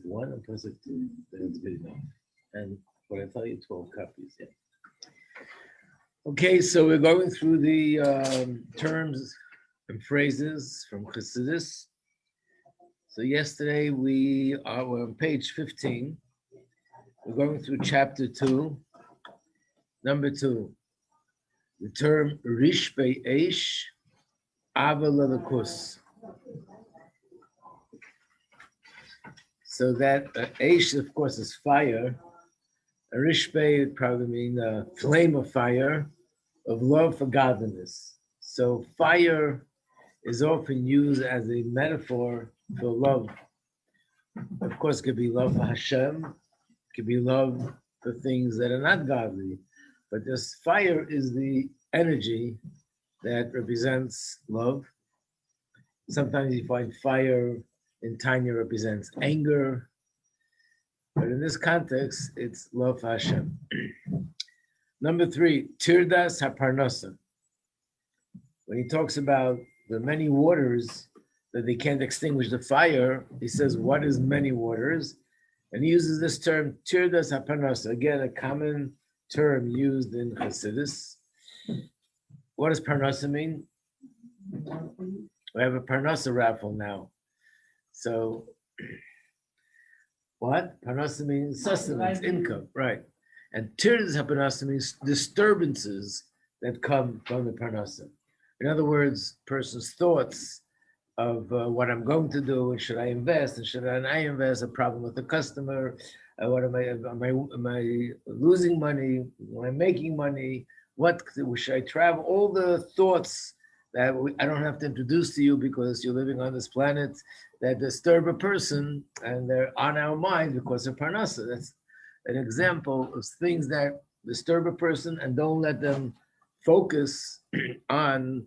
1 and Pasuk 2, then it's good enough. And what I tell you, 12 copies, yeah. Okay, so we're going through the terms and phrases from Chassidus. So yesterday we were on page 15. We're going through chapter 2, number 2. The term Rish Eish Aval. So that Eish, of course, is fire. A Rishbei would probably mean a flame of fire, of love for godliness. So fire is often used as a metaphor for love. Of course, it could be love for Hashem, it could be love for things that are not godly. But this fire is the energy that represents love. Sometimes you find fire in Tanya represents anger. But in this context, it's love for Hashem. Number 3, Tirdas HaParnasa. When he talks about the many waters that they can't extinguish the fire, he says, what is many waters? And he uses this term, Tirdas HaParnasa. Again, a common term used in Chassidus. What does Parnasa mean? We have a Parnasa raffle now. So, what? Parnasa means sustenance, income, right. And Tirdas HaParnasa means disturbances that come from the Parnasa. In other words, person's thoughts of what I'm going to do, and should I invest, and should I not invest, a problem with the customer, am I losing money, am I making money, what should I travel, all the thoughts that I don't have to introduce to you because you're living on this planet that disturb a person, and they're on our mind because of Parnasa. That's an example of things that disturb a person and don't let them focus on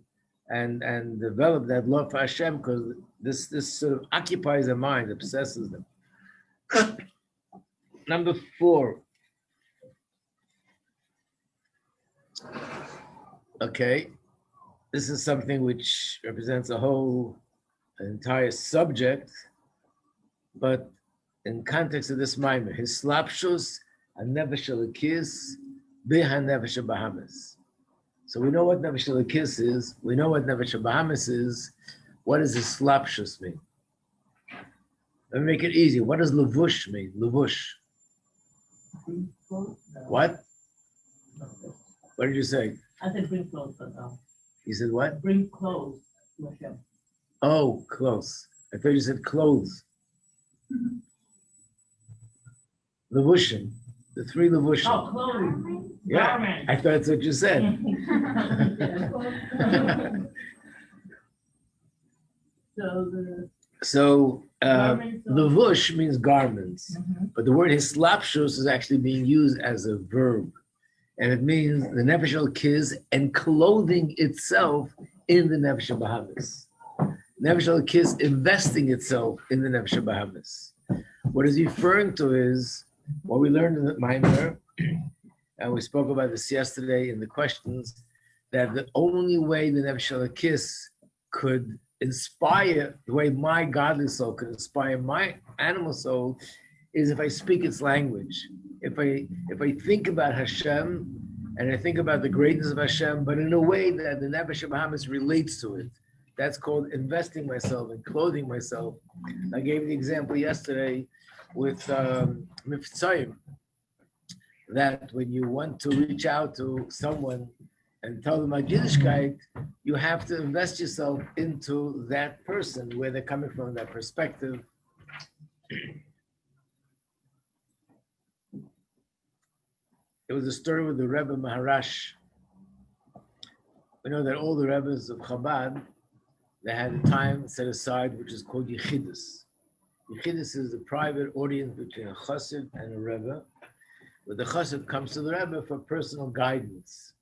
and develop that love for Hashem, because this sort of occupies their mind, obsesses them. Number 4. Okay, this is something which represents an entire subject, but in context of this mimer, his slapshus and nefesh elokis biha nefesh bahamas. So we know what nefesh elokis is. We know what nefesh bahamas is. What does his slapshus mean? Let me make it easy. What does levush mean? Levush. What? What did you say? I said bring clothes, but You said what? bring clothes to Hashem. Oh, close. I thought you said clothes. Levushim. The 3 levushim. Oh, clothes. Yeah, Garments. I thought that's what you said. So levush means garments, but the word hislapshus is actually being used as a verb, and it means the nefesh elokis and clothing itself in the nefesh bahamas. Nefesh elokis investing itself in the nefesh bahamas. What is referring to is what we learned in the Maimer, and we spoke about this yesterday in the questions, that the only way the nefesh elokis could inspire, the way my godly soul could inspire my animal soul, is if I speak its language. If I think about Hashem, and I think about the greatness of Hashem, but in a way that the nefesh bahamas relates to it. That's called investing myself and clothing myself. I gave the example yesterday with Miftzayim, that when you want to reach out to someone and tell them about Yiddishkeit, you have to invest yourself into that person, where they're coming from, that perspective. It was a story with the Rebbe Maharash. We know that all the Rebbes of Chabad, they had a time set aside which is called Yechidus. Yechidus is the private audience between a Chassid and a Rebbe, where the Chassid comes to the Rebbe for personal guidance.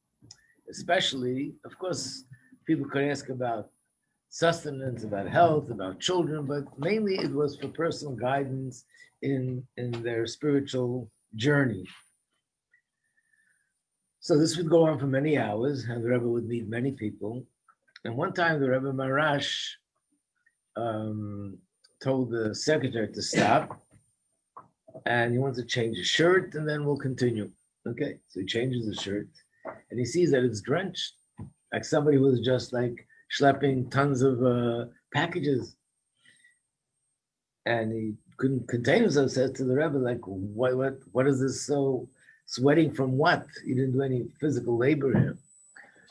Especially, of course, people could ask about sustenance, about health, about children, but mainly it was for personal guidance in their spiritual journey. So this would go on for many hours, and the Rebbe would meet many people. And one time the Rebbe Marash told the secretary to stop, and he wants to change his shirt, and then we'll continue. Okay, so he changes the shirt, and he sees that it's drenched, like somebody was just like schlepping tons of packages, and he couldn't contain himself. Says to the Rebbe, like, what is this? So sweating from what? You didn't do any physical labor here.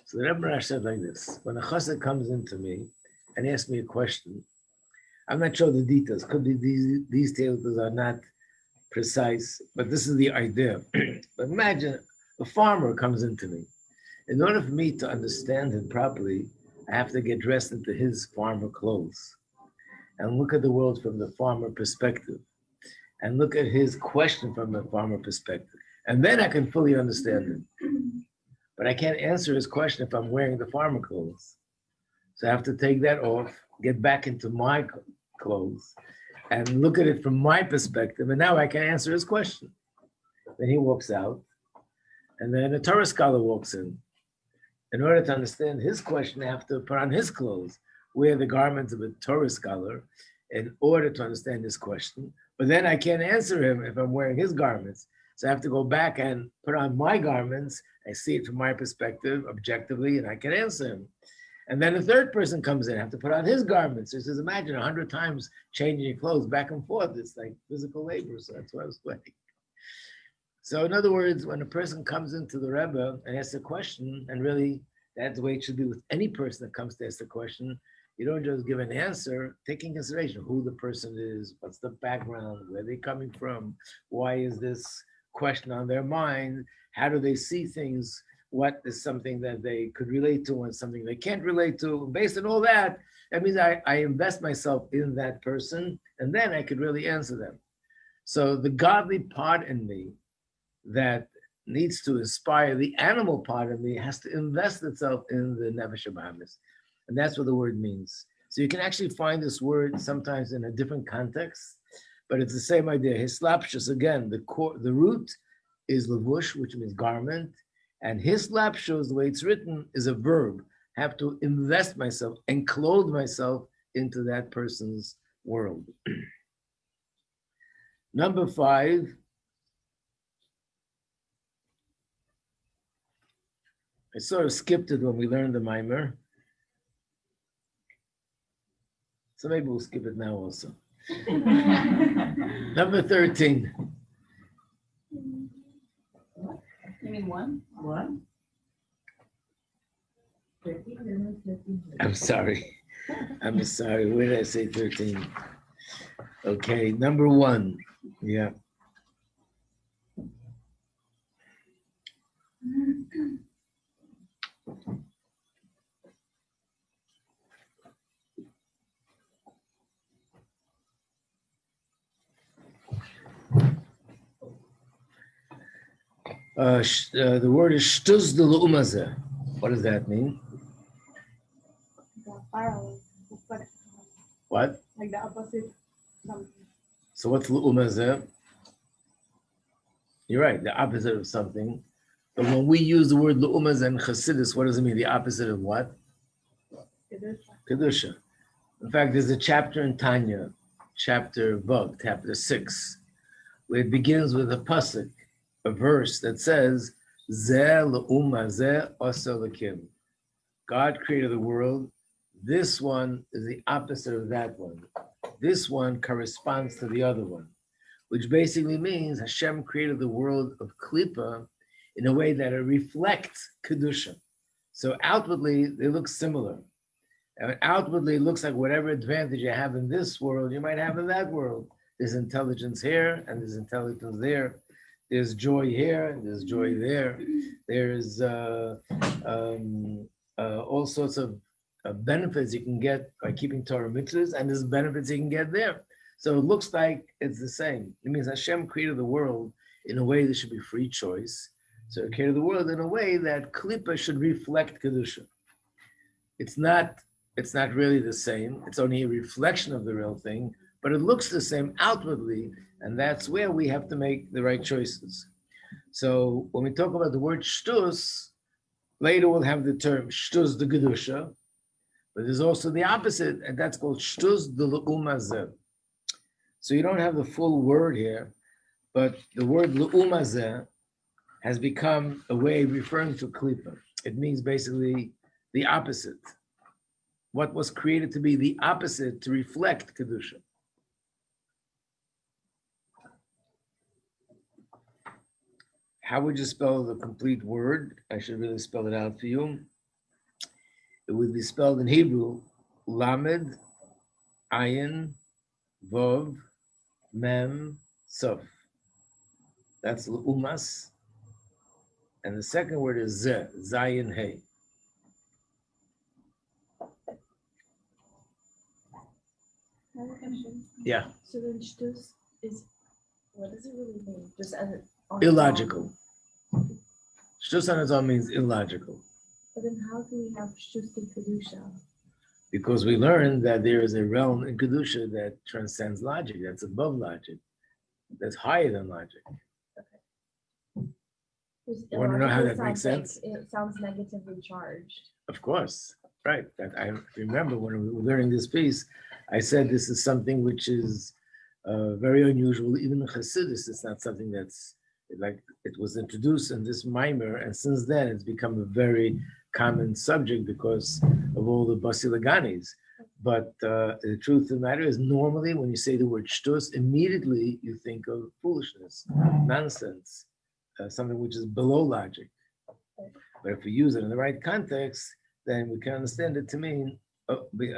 So the Rebbe Rash said like this: when a chassid comes into me and asks me a question, I'm not sure the details. Could be these details are not precise, but this is the idea. But imagine a farmer comes into me. In order for me to understand him properly, I have to get dressed into his farmer clothes and look at the world from the farmer perspective and look at his question from the farmer perspective. And then I can fully understand him. But I can't answer his question if I'm wearing the farmer clothes. So I have to take that off, get back into my clothes, and look at it from my perspective. And now I can answer his question. Then he walks out, and then a Torah scholar walks in. In order to understand his question, I have to put on his clothes, wear the garments of a Torah scholar in order to understand his question. But then I can't answer him if I'm wearing his garments. So I have to go back and put on my garments. I see it from my perspective, objectively, and I can answer him. And then a third person comes in, I have to put on his garments. So he says, imagine 100 times changing your clothes back and forth. It's like physical labor, so that's what I was playing. So in other words, when a person comes into the Rebbe and asks a question, and really that's the way it should be with any person that comes to ask a question, you don't just give an answer, take in consideration who the person is, what's the background, where they're coming from, why is this question on their mind, how do they see things, what is something that they could relate to and something they can't relate to. Based on all that, that means I invest myself in that person, and then I could really answer them. So the godly part in me that needs to inspire the animal part of me has to invest itself in the Nefesh Bahamis. And that's what the word means. So you can actually find this word sometimes in a different context, but it's the same idea. Hislapshus, again, the root is levush, which means garment, and hislapshus, the way it's written, is a verb. I have to invest myself and clothe myself into that person's world. Number 5, I sort of skipped it when we learned the Mimer. So maybe we'll skip it now also. Number 13. You mean one? One? 13. I'm sorry. Where did I say 13? Okay, number 1. Yeah. The word is shtuz de l'umazeh. What does that mean? What? Like the opposite something. So what's l'umazeh? You're right, the opposite of something. But when we use the word l'umazeh in Chassidus, what does it mean? The opposite of what? Kedusha. In fact, there's a chapter in Tanya, chapter 6, where it begins with a pasuk, a verse that says, Zeh l'umma zeh osa l'kim. God created the world. This one is the opposite of that one. This one corresponds to the other one, which basically means Hashem created the world of Klippa in a way that it reflects Kedusha. So outwardly, they look similar. And outwardly, it looks like whatever advantage you have in this world, you might have in that world. There's intelligence here, and there's intelligence there. There's joy here, and there's joy there. There's all sorts of benefits you can get by keeping Torah mitzvahs, and there's benefits you can get there. So it looks like it's the same. It means Hashem created the world in a way there should be free choice. So he created the world in a way that Klippa should reflect Kedusha. It's not really the same. It's only a reflection of the real thing, but it looks the same outwardly, and that's where we have to make the right choices. So when we talk about the word shtus, later we'll have the term shtus de Kedusha, but there's also the opposite, and that's called shtus de l'umazeh. So you don't have the full word here, But the word Lu'umazeh has become a way of referring to klipa. It means basically the opposite. What was created to be the opposite to reflect kedusha. How would you spell the complete word? I should really spell it out for you. It would be spelled in Hebrew, Lamed, Ayin, Vov, Mem, Sof. That's Umas. And the second word is Ze, Zayin, Hey. I have a question. Yeah. So then shtus is, what does it really mean? Just as it on Illogical. Shtus on its own means illogical. But then how do we have shtus in kedusha? Because we learned that there is a realm in Kedusha that transcends logic, that's above logic, that's higher than logic. Because You want to know how that illogical makes sounds sense? Like, it sounds negatively charged. Of course, right. That I remember when we were learning this piece, I said this is something which is very unusual. Even in Chassidus, it's not something that's like it was introduced in this mimer, and since then it's become a very common subject because of all the basilaganis. But the truth of the matter is, normally when you say the word shtus, immediately you think of foolishness, nonsense, something which is below logic. But if we use it in the right context, then we can understand it to mean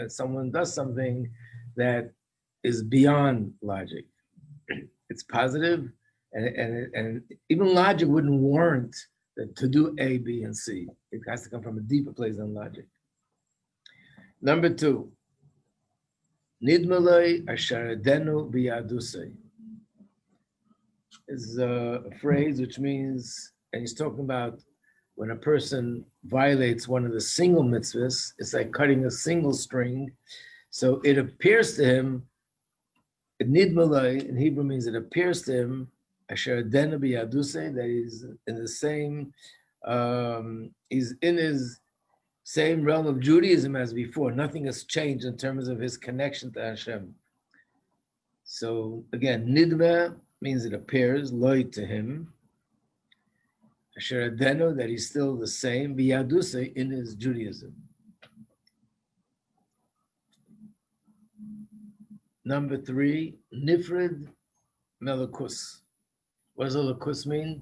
someone does something that is beyond logic. It's positive, and even logic wouldn't warrant that to do A, B, and C. It has to come from a deeper place than logic. Number 2, Nidmalei asharadenu biyadusei is a phrase which means, and he's talking about when a person violates one of the single mitzvahs, it's like cutting a single string. So it appears to him, nidmalei in Hebrew means it appears to him, asharadenu biyadusei, that he's in the same, he's in his same realm of Judaism as before. Nothing has changed in terms of his connection to Hashem. So again, nidma means it appears, loy to him. Asher adenu, that he's still the same, biyaduse, in his Judaism. Number 3, nifrid melakus. What does melakus mean?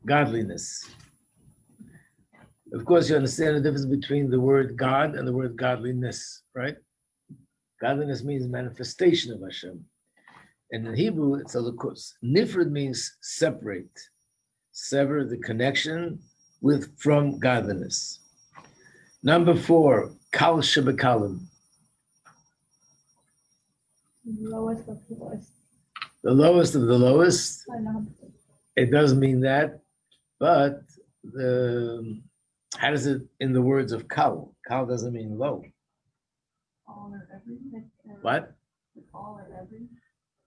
Godliness. Of course, you understand the difference between the word God and the word godliness, right? Godliness means manifestation of Hashem. And in Hebrew, it's a lakus. Nifrid means separate, sever the connection from godliness. Number 4, kal shebekalim. Lowest of the lowest. The lowest of the lowest. I know. It does mean that, but how does it, in the words of kal? Kal doesn't mean low. All or every. What? All or every.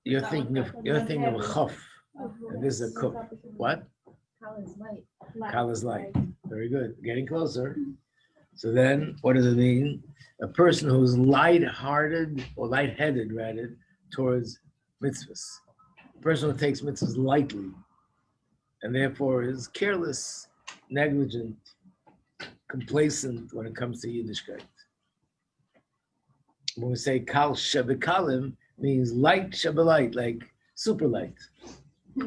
You're thinking of chaf. And this is a kuf. What? Kal is light. Kal is light. Very good. Getting closer. So then, what does it mean? A person who's light-hearted or light-headed, rather, towards mitzvahs. A person who takes mitzvahs lightly, and therefore is careless, negligent, complacent when it comes to Yiddishkeit. When we say kal shebekalim, means light shebelight, like super light. I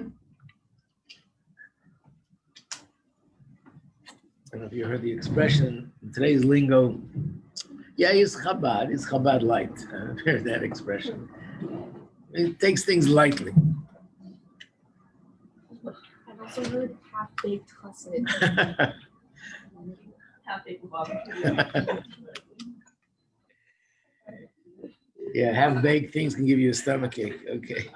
don't know if you heard the expression in today's lingo. Yeah, he's Chabad light. I've heard that expression. It takes things lightly. I've also heard half-baked chassid. Half baked barbecue. Yeah, half-baked things can give you a stomachache. Okay.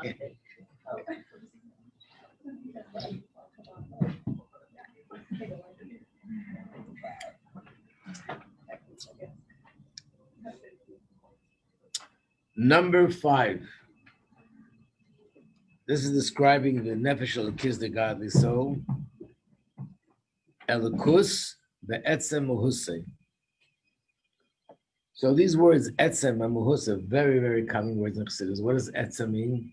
Number 5. This is describing the nefesh elokis, the godly soul. Elokus ve'etzem muhusei. So these words, etzem and muhusei, very, very common words in Chassidus. What does etzem mean?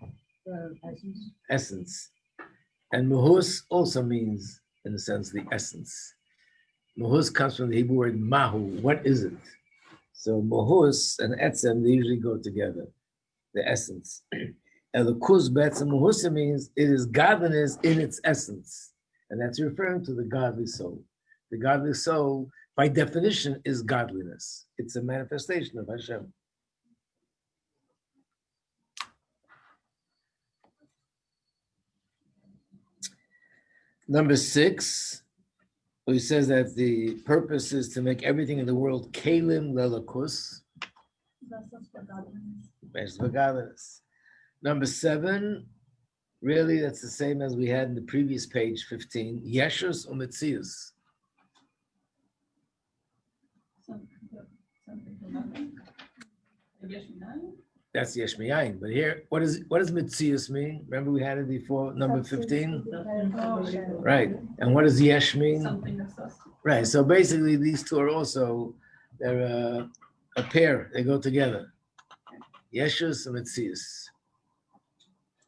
essence. And Mahus also means, in a sense, the essence. Mahus comes from the Hebrew word mahu, what is it? So Mahus and Etzem, they usually go together, the essence. Elokus Betzem Mahusa means it is godliness in its essence. And that's referring to the godly soul. The godly soul, by definition, is godliness. It's a manifestation of Hashem. Number 6, he says that the purpose is to make everything in the world kalim lelakus. Vessels for godliness. Number 7, really that's the same as we had in the previous page 15, Yeshus umetzius. That's Yesh Miyayin. But here, what does Metzius mean? Remember we had it before, number 15? Right. And what does Yesh mean? Something of substance. Right. So basically these two are also, they're a pair. They go together. Yeshus and Metzius.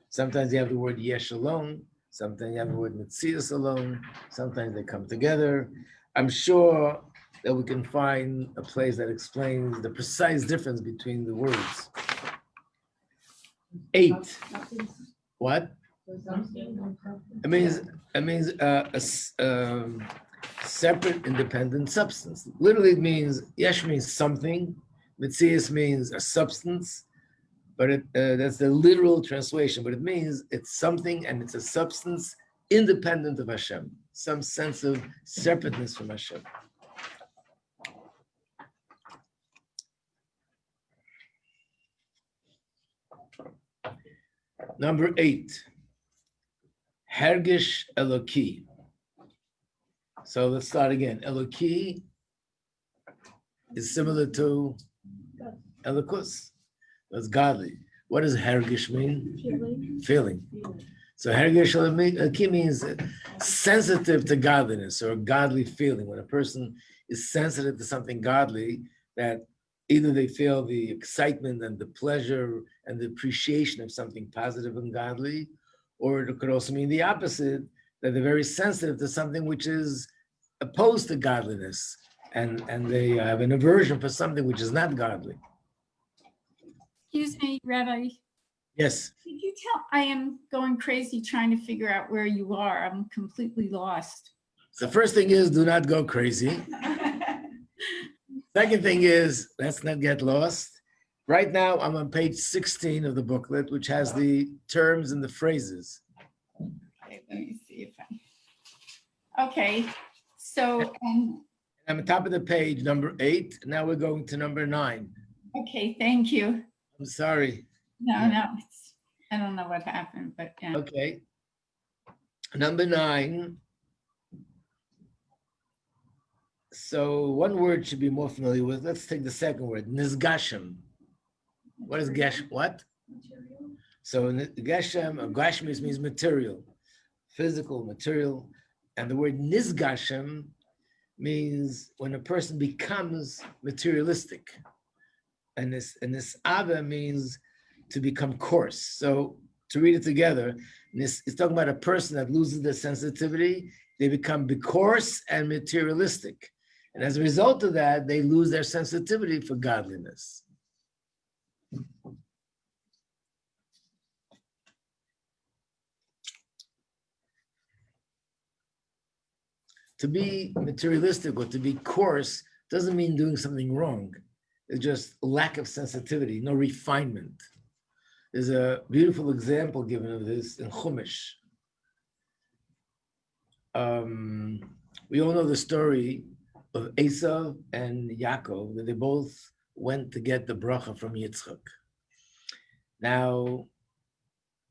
Sometimes you have the word Yesh alone. Sometimes you have the word Metzius alone. Sometimes they come together. I'm sure that we can find a place that explains the precise difference between the words. 8. What? It means a separate, independent substance. Literally, it means yesh means something. Metzius means a substance, but that's the literal translation. But it means it's something and it's a substance independent of Hashem. Some sense of separateness from Hashem. Number 8, Hergish Eloki. So let's start again. Eloki is similar to Elokus. That's godly. What does Hergish mean? Feeling. So Hergish Eloki means sensitive to godliness or a godly feeling. When a person is sensitive to something godly, that either they feel the excitement and the pleasure and the appreciation of something positive and godly, or it could also mean the opposite, that they're very sensitive to something which is opposed to godliness, and they have an aversion for something which is not godly. Excuse me, Rabbi. Yes. Could you tell, I am going crazy trying to figure out where you are. I'm completely lost. The first thing is, do not go crazy. Second thing is, let's not get lost. Right now, I'm on page 16 of the booklet, which has the terms and the phrases. Okay, let me see if okay, so, I'm on top of the page, number 8. Now we're going to number 9. okay, thank you. I'm sorry. No, I don't know what happened, but yeah. Okay. Number 9. So one word should be more familiar with. Let's take the second word, Nizgashem. What is Gesh? What? Material. So Geshem, or Gashmis means material, physical, material. And the word Nizgashem means when a person becomes materialistic. And this Ava means to become coarse. So to read it together, it's talking about a person that loses their sensitivity. They become coarse and materialistic. And as a result of that, they lose their sensitivity for godliness. To be materialistic or to be coarse doesn't mean doing something wrong. It's just lack of sensitivity, no refinement. There's a beautiful example given of this in Chumash. We all know the story of Esav and Yaakov, that they both went to get the bracha from Yitzchak. Now,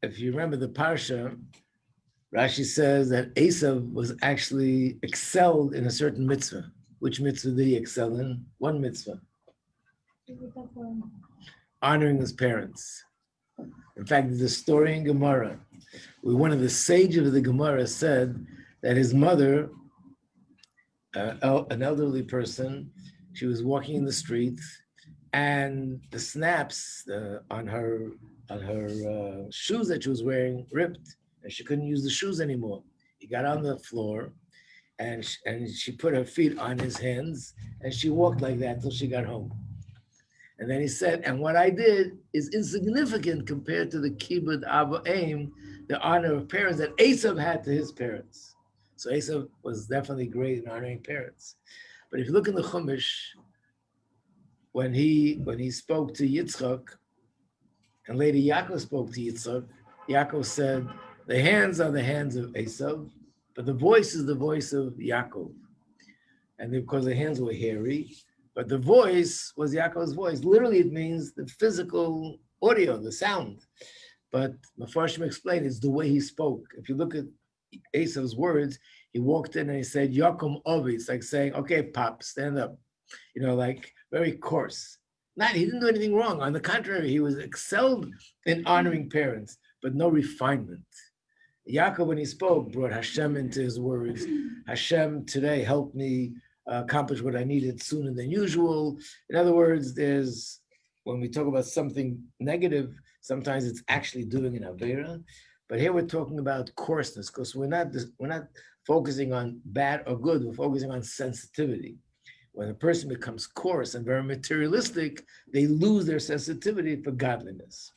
if you remember the parsha, Rashi says that Esav was actually excelled in a certain mitzvah. Which mitzvah did he excel in? One mitzvah. Honoring his parents. In fact, there's a story in Gemara where one of the sages of the Gemara said that his mother, an elderly person, she was walking in the street, and the snaps on her shoes that she was wearing ripped, and she couldn't use the shoes anymore. He got on the floor, and she put her feet on his hands, and she walked like that till she got home. And then he said, and what I did is insignificant compared to the kibbud Abba Aim, the honor of parents that Esav had to his parents. So Esav was definitely great in honoring parents. But if you look in the Chumash, when he spoke to Yitzchak, and later Yaakov spoke to Yitzchak, Yaakov said, the hands are the hands of Esav, but the voice is the voice of Yaakov. And because the hands were hairy, but the voice was Yaakov's voice. Literally, it means the physical audio, the sound. But Mefarshim explained it's the way he spoke. If you look at Esav's words, he walked in and he said, Yakum Ovi. It's like saying, okay, Pop, stand up. Like very coarse. He didn't do anything wrong. On the contrary, he was excelled in honoring parents, but no refinement. Yaakov, when he spoke, brought Hashem into his words. Hashem, today, helped me accomplish what I needed sooner than usual. In other words, when we talk about something negative, sometimes it's actually doing an avera. But here we're talking about coarseness, because we're not focusing on bad or good, we're focusing on sensitivity. When a person becomes coarse and very materialistic, they lose their sensitivity for godliness.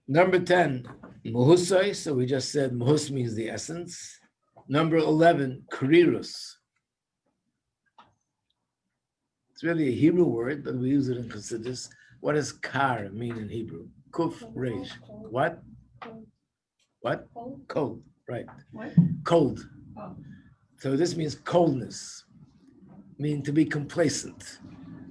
Number 10, muhusai. So we just said muhus means the essence. Number 11, karirus. It's really a Hebrew word, but we use it in Chassidus. What does kar mean in Hebrew? Kuf, reish. What? What? Cold, right. What? Cold. Oh. So this means coldness, meaning to be complacent,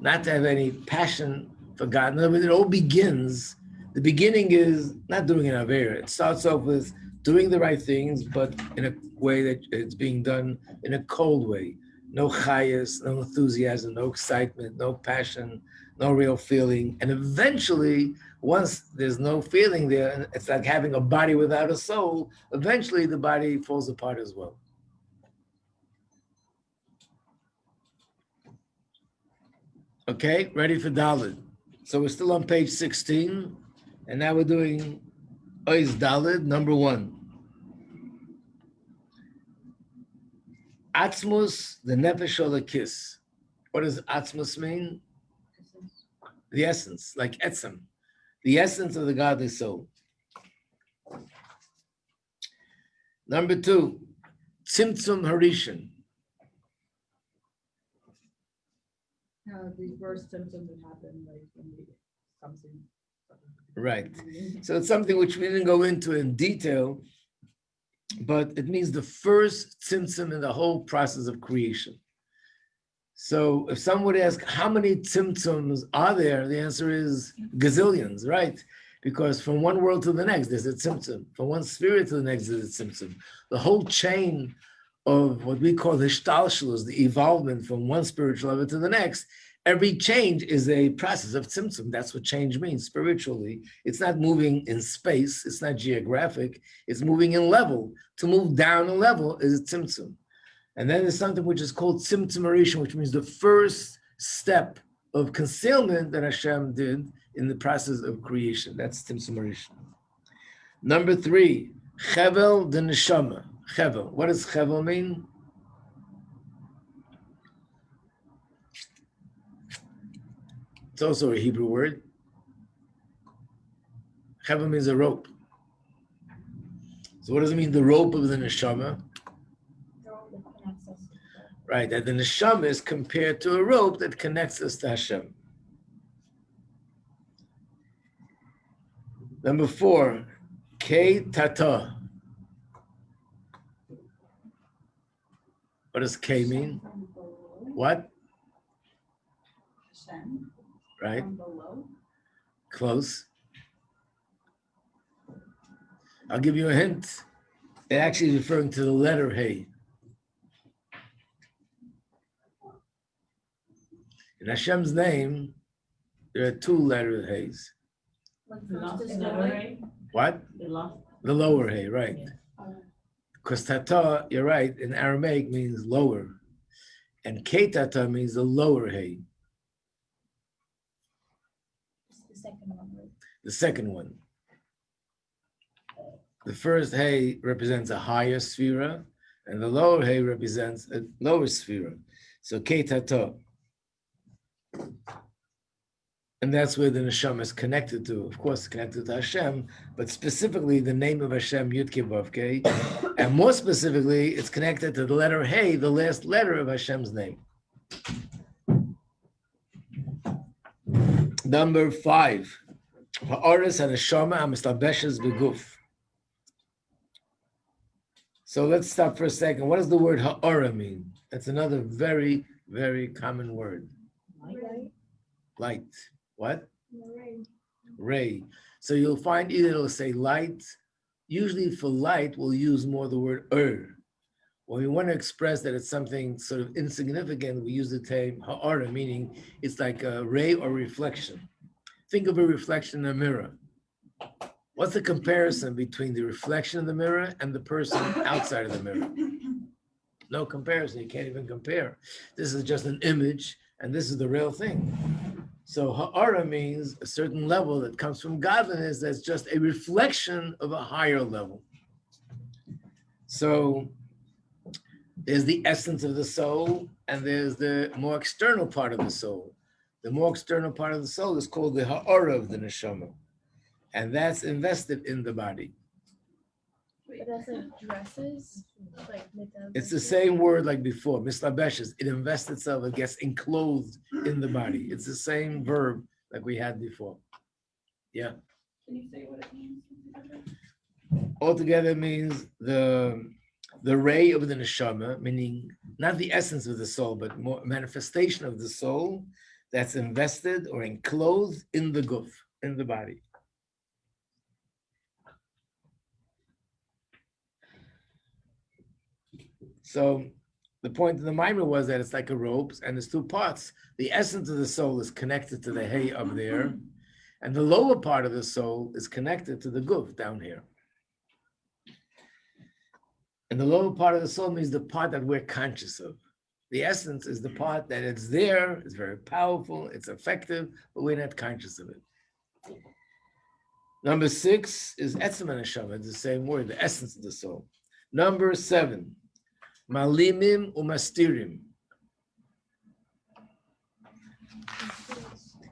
not to have any passion for God. In other words, it all begins. The beginning is not doing an avera. It starts off with doing the right things, but in a way that it's being done in a cold way. No chayas, no enthusiasm, no excitement, no passion, no real feeling. And eventually, once there's no feeling there, it's like having a body without a soul, eventually the body falls apart as well. Okay, ready for Dalit. So we're still on page 16, and now we're doing Ois Dalit, number 1. Atzmus, the nefesh or the kiss. What does atzmus mean? The essence, like etzem, the essence of the godly soul. Number 2, tzimtzum harishan. These worst symptoms that happen, like when we something. Right. So it's something which we didn't go into in detail, but it means the first tzimtzum in the whole process of creation. So if someone would ask, how many tzimtzums are there? The answer is gazillions, right? Because from one world to the next, there's a tzimtzum. From one spirit to the next, there's a tzimtzum. The whole chain of what we call the shtalshlus, the evolvement from one spiritual level to the next, every change is a process of tzimtzum. That's what change means spiritually. It's not moving in space. It's not geographic. It's moving in level. To move down a level is a tzimtzum. And then there's something which is called tzimtzum harishan, which means the first step of concealment that Hashem did in the process of creation. That's tzimtzum harishan. Number 3, chevel de neshama. Chevel. What does chevel mean? It's also a Hebrew word. Chevel means a rope. So what does it mean, the rope of the neshama? Right, that the neshama is compared to a rope that connects us to Hashem. Number 4, K tata. What does K mean? What? Hashem. Right? From below. Close. I'll give you a hint. It actually is referring to the letter Hey. In Hashem's name, there are 2 letter Heys. What? The lower Hey, right. Because tata, you're right, in Aramaic means lower. And Ketata means the lower hay, It's the second one, right? the second one. The first hay represents a higher sphera, and the lower hay represents a lower sphera. So Ketata. And that's where the neshama is connected to. Of course, connected to Hashem, but specifically the name of Hashem, Yud Kei Vav Kei. And more specifically, it's connected to the letter Hey, the last letter of Hashem's name. Number 5. Ha'aretz ha'neshama ha'mistabeshes b'guf. So let's stop for a second. What does the word ha'ara mean? That's another very, very common word. Light. What? Ray. So you'll find either it'll say light. Usually for light, we'll use more the word When we want to express that it's something sort of insignificant, we use the term ha'ara, meaning it's like a ray or reflection. Think of a reflection in a mirror. What's the comparison between the reflection of the mirror and the person outside of the mirror? No comparison. You can't even compare. This is just an image, and this is the real thing. So ha'ara means a certain level that comes from godliness that's just a reflection of a higher level. So there's the essence of the soul, and there's the more external part of the soul. The more external part of the soul is called the ha'ara of the neshama, and that's invested in the body. But that's like dresses, like It's the same word like before, mislabeshes. It invests itself, it gets enclosed in the body. It's the same verb like we had before. Yeah. Can you say what it means? Altogether means the ray of the neshama, meaning not the essence of the soul, but more manifestation of the soul that's invested or enclosed in the guf, in the body. So the point of the mimer was that it's like a rope, and there's two parts. The essence of the soul is connected to the hay up there, and the lower part of the soul is connected to the guf down here. And the lower part of the soul means the part that we're conscious of. The essence is the part that it's there, it's very powerful, it's effective, but we're not conscious of it. Number 6 is etzem neshama, it's the same word, the essence of the soul. Number 7. Malimim umastirim.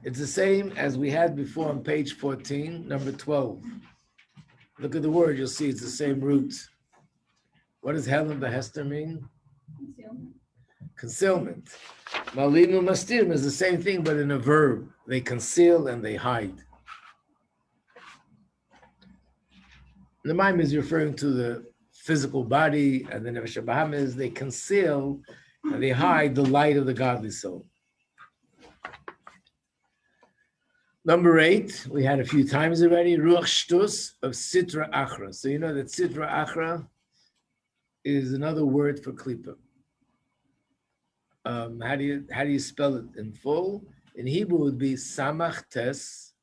It's the same as we had before on page 14, number 12. Look at the word, you'll see it's the same root. What does Helen Behester mean? Concealment. Malimim umastirim is the same thing, but in a verb. They conceal and they hide. The mime is referring to the physical body, and the Nefesh Bahamas, they conceal and they hide the light of the godly soul. Number 8, we had a few times already, Ruach Shtus of Sitra Achra. So you know that Sitra Achra is another word for Klippa. How do you spell it in full? In Hebrew it would be Samach Tes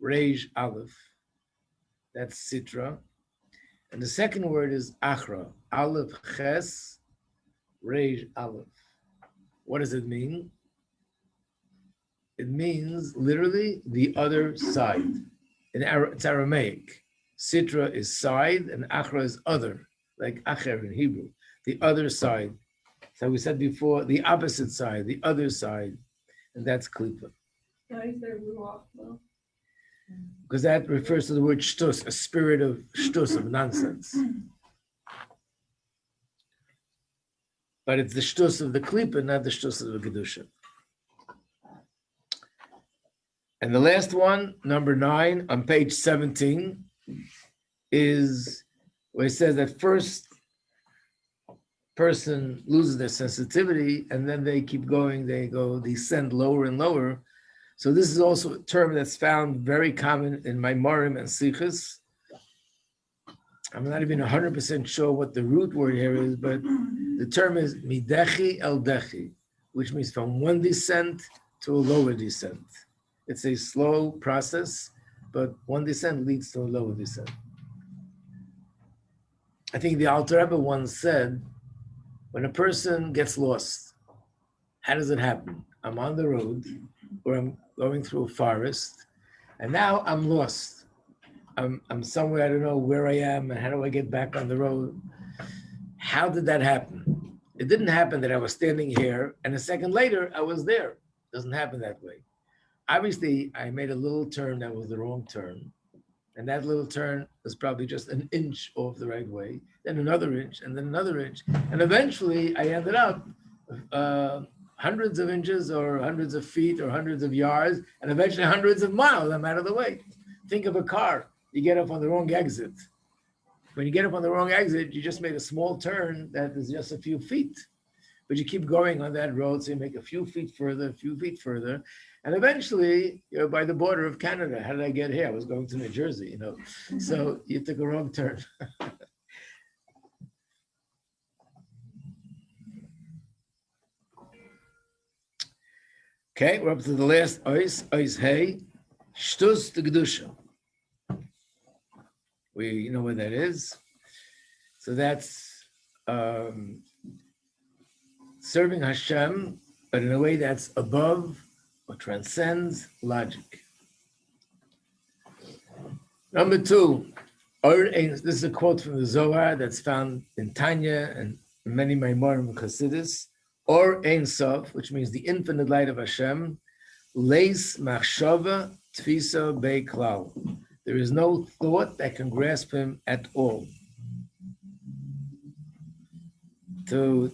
Reish Aleph. That's Sitra. And the second word is Achra, Aleph Ches, Reish Aleph. What does it mean? It means literally the other side. It's Aramaic. Sitra is side and Achra is other, like Acher in Hebrew, the other side. So we said before, the opposite side, the other side, and that's Klippa. Why is there ruach though? Because that refers to the word shtus, a spirit of shtus, of nonsense. But it's the shtus of the klipa, not the shtus of the kedusha. And the last one, number 9, on page 17, is where it says that first person loses their sensitivity, and then they keep going, they descend lower and lower. So this is also a term that's found very common in Maimarim and Sichos. I'm not even 100% sure what the root word here is, but the term is midechi el dechi, which means from one descent to a lower descent. It's a slow process, but one descent leads to a lower descent. I think the Alter Rebbe once said, when a person gets lost, How does it happen? I'm on the road, or I'm going through a forest, and now I'm lost. I'm somewhere, I don't know where I am, and how do I get back on the road? How did that happen? It didn't happen that I was standing here, and a second later, I was there. It doesn't happen that way. Obviously, I made a little turn that was the wrong turn. And that little turn was probably just an inch off the right way, then another inch, and then another inch. And eventually I ended up hundreds of inches or hundreds of feet or hundreds of yards, and eventually hundreds of miles. I'm out of the way. Think of a car. You get up on the wrong exit. When you get up on the wrong exit, you just made a small turn that is just a few feet. But you keep going on that road, so you make a few feet further, and eventually you're by the border of Canada. How did I get here? I was going to New Jersey, So you took a wrong turn. Okay, we're up to the last ois hey, shtus the kedusha. You know what that is? So that's serving Hashem, but in a way that's above or transcends logic. Number two, this is a quote from the Zohar that's found in Tanya and many Maimorim and Chassidus. Or Ein Sof, which means the infinite light of Hashem, Leis Machshava Tfisa Bei Klal. There is no thought that can grasp him at all. To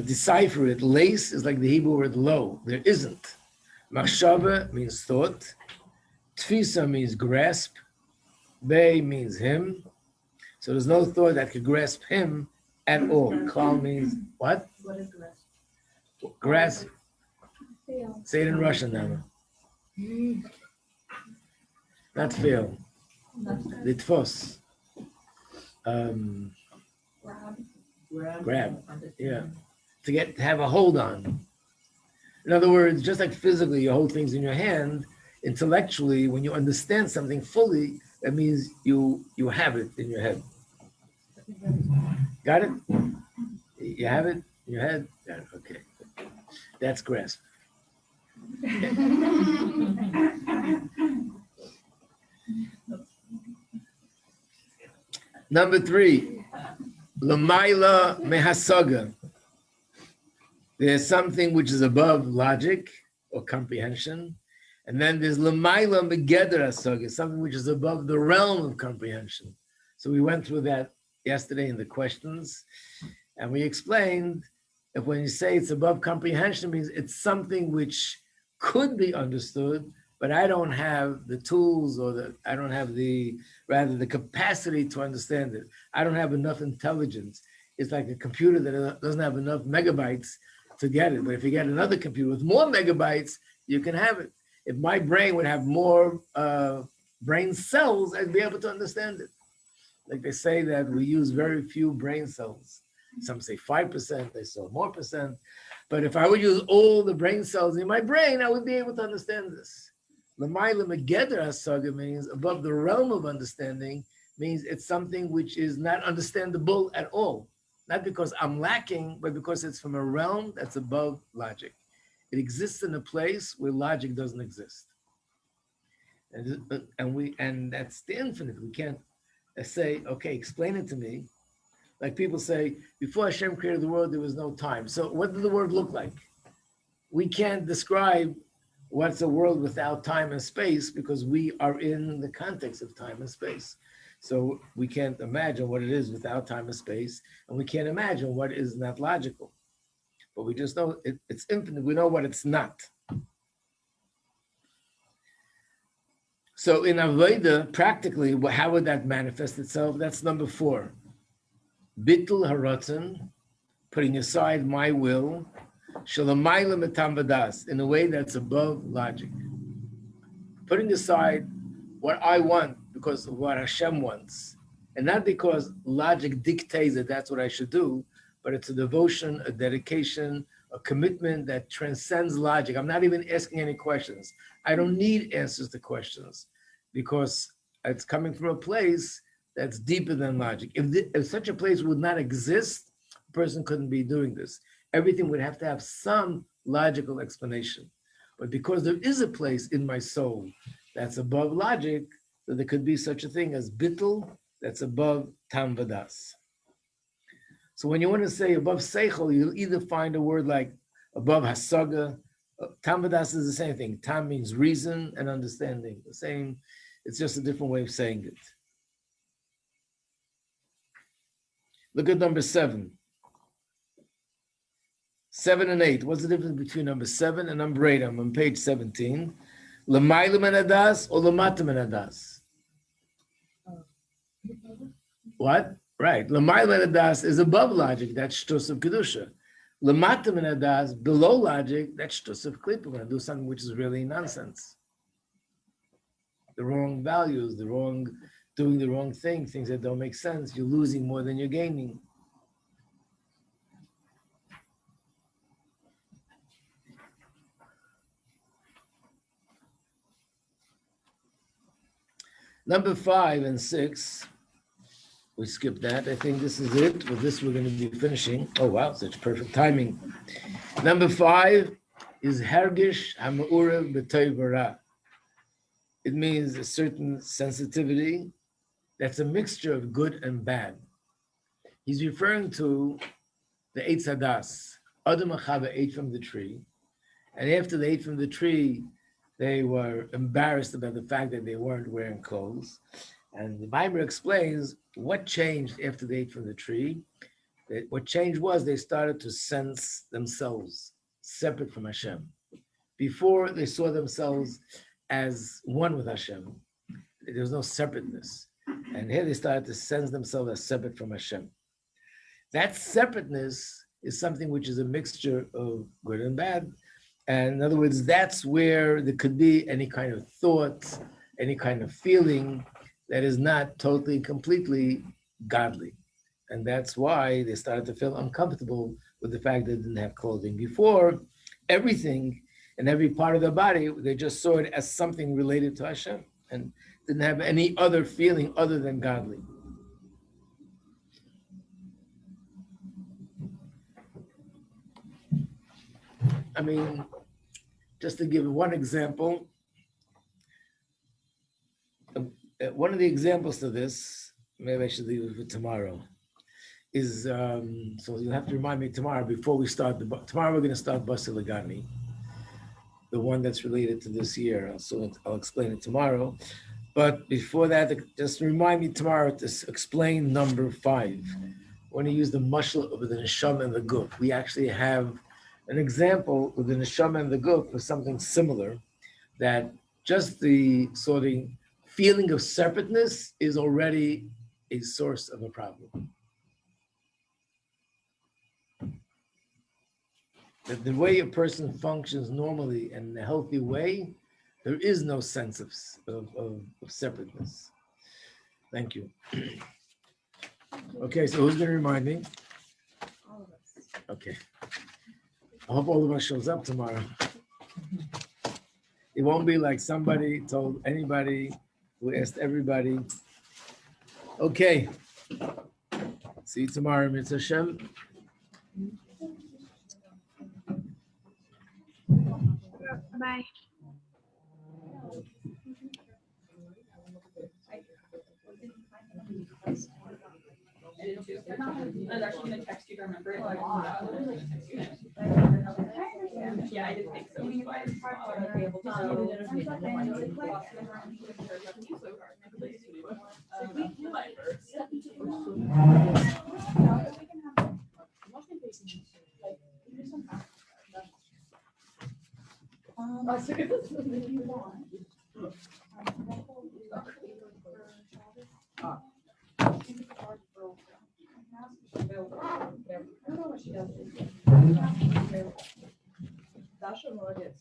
decipher it, Leis is like the Hebrew word lo. There isn't. Machshava means thought. Tfisa means grasp. Bei means him. So there's no thought that could grasp him at all. Klal means what? What is grasp? Grasp. Say it in Russian now. Not fail. Litvos. Grab. Yeah. To have a hold on. In other words, just like physically you hold things in your hand, intellectually, when you understand something fully, that means you have it in your head. Got it? You have it in your head? Got it. Okay. That's grasp. Number three, Lamaila Mehasaga. There's something which is above logic or comprehension. And then there's Lamaila Megeder Hasaga, something which is above the realm of comprehension. So we went through that yesterday in the questions. And we explained that when you say it's above comprehension, it means it's something which could be understood, but I don't have the tools I don't have the capacity to understand it. I don't have enough intelligence. It's like a computer that doesn't have enough megabytes to get it. But if you get another computer with more megabytes, you can have it. If my brain would have more brain cells, I'd be able to understand it. Like they say that we use very few brain cells. Some say 5%, they say more percent. But if I would use all the brain cells in my brain, I would be able to understand this. L'mayla megeder hasaga means above the realm of understanding, means it's something which is not understandable at all. Not because I'm lacking, but because it's from a realm that's above logic. It exists in a place where logic doesn't exist. And that's the infinite. We can't say, okay, explain it to me. Like people say, before Hashem created the world, there was no time. So what did the world look like? We can't describe what's a world without time and space because we are in the context of time and space. So we can't imagine what it is without time and space, and we can't imagine what is not logical. But we just know it's infinite. We know what it's not. So in Avodah, practically, how would that manifest itself? That's number 4. Bittul haratzon, putting aside my will, shalamayla metam vadas, in a way that's above logic. Putting aside what I want because of what Hashem wants, and not because logic dictates that that's what I should do, but it's a devotion, a dedication, a commitment that transcends logic. I'm not even asking any questions. I don't need answers to questions because it's coming from a place that's deeper than logic. If such a place would not exist, a person couldn't be doing this. Everything would have to have some logical explanation. But because there is a place in my soul that's above logic, so there could be such a thing as bittul that's above tam vadas. So when you want to say above seichel, you'll either find a word like above hasaga. Tam vadas is the same thing. Tam means reason and understanding. The same. It's just a different way of saying it. Look at number 7. 7 and 8. What's the difference between number 7 and number 8? I'm on page 17. L'mayla min hadas or l'mata min hadas? What? Right. L'mayla min hadas is above logic. That's shtus of kedusha. L'mata min hadas, below logic. That's shtus of klipa. When I do something which is really nonsense, the wrong values, doing the wrong thing, things that don't make sense. You're losing more than you're gaining. Number 5 and 6, we skipped that. I think this is it. With this, we're going to be finishing. Oh, wow, such perfect timing. Number 5 is Hergish HaMe'urev B'Tov V'Ra. It means a certain sensitivity that's a mixture of good and bad. He's referring to the Eitz Hadas. Adam and Chava ate from the tree, and after they ate from the tree, they were embarrassed about the fact that they weren't wearing clothes. And the Bible explains what changed after they ate from the tree. What changed was they started to sense themselves separate from Hashem. Before, they saw themselves as one with Hashem. There was no separateness. And here they started to sense themselves as separate from Hashem. That separateness is something which is a mixture of good and bad. And in other words, that's where there could be any kind of thought, any kind of feeling that is not totally, completely godly. And that's why they started to feel uncomfortable with the fact that they didn't have clothing. Before, everything and every part of their body, they just saw it as something related to Hashem and didn't have any other feeling other than godly. I mean, just to give one example, one of the examples to this, maybe I should leave it for tomorrow, is, so you'll have to remind me tomorrow before we start, tomorrow we're going to start Basi Lagani, the one that's related to this year. So I'll explain it tomorrow. But before that, just remind me tomorrow to explain number 5. When you use the mashal with the neshama and the guf, we actually have an example with the neshama and the guf for something similar, that just the sort of feeling of separateness is already a source of a problem. That the way a person functions normally in a healthy way, there is no sense of separateness. Thank you. Okay, so who's going to remind me? All of us. Okay. I hope all of us shows up tomorrow. It won't be like somebody told anybody who asked everybody. Okay. See you tomorrow, Mitzvah Hashem. Bye. I did too. I was actually going to text you to remember it. Yeah, I didn't think so. Dasha Morgan.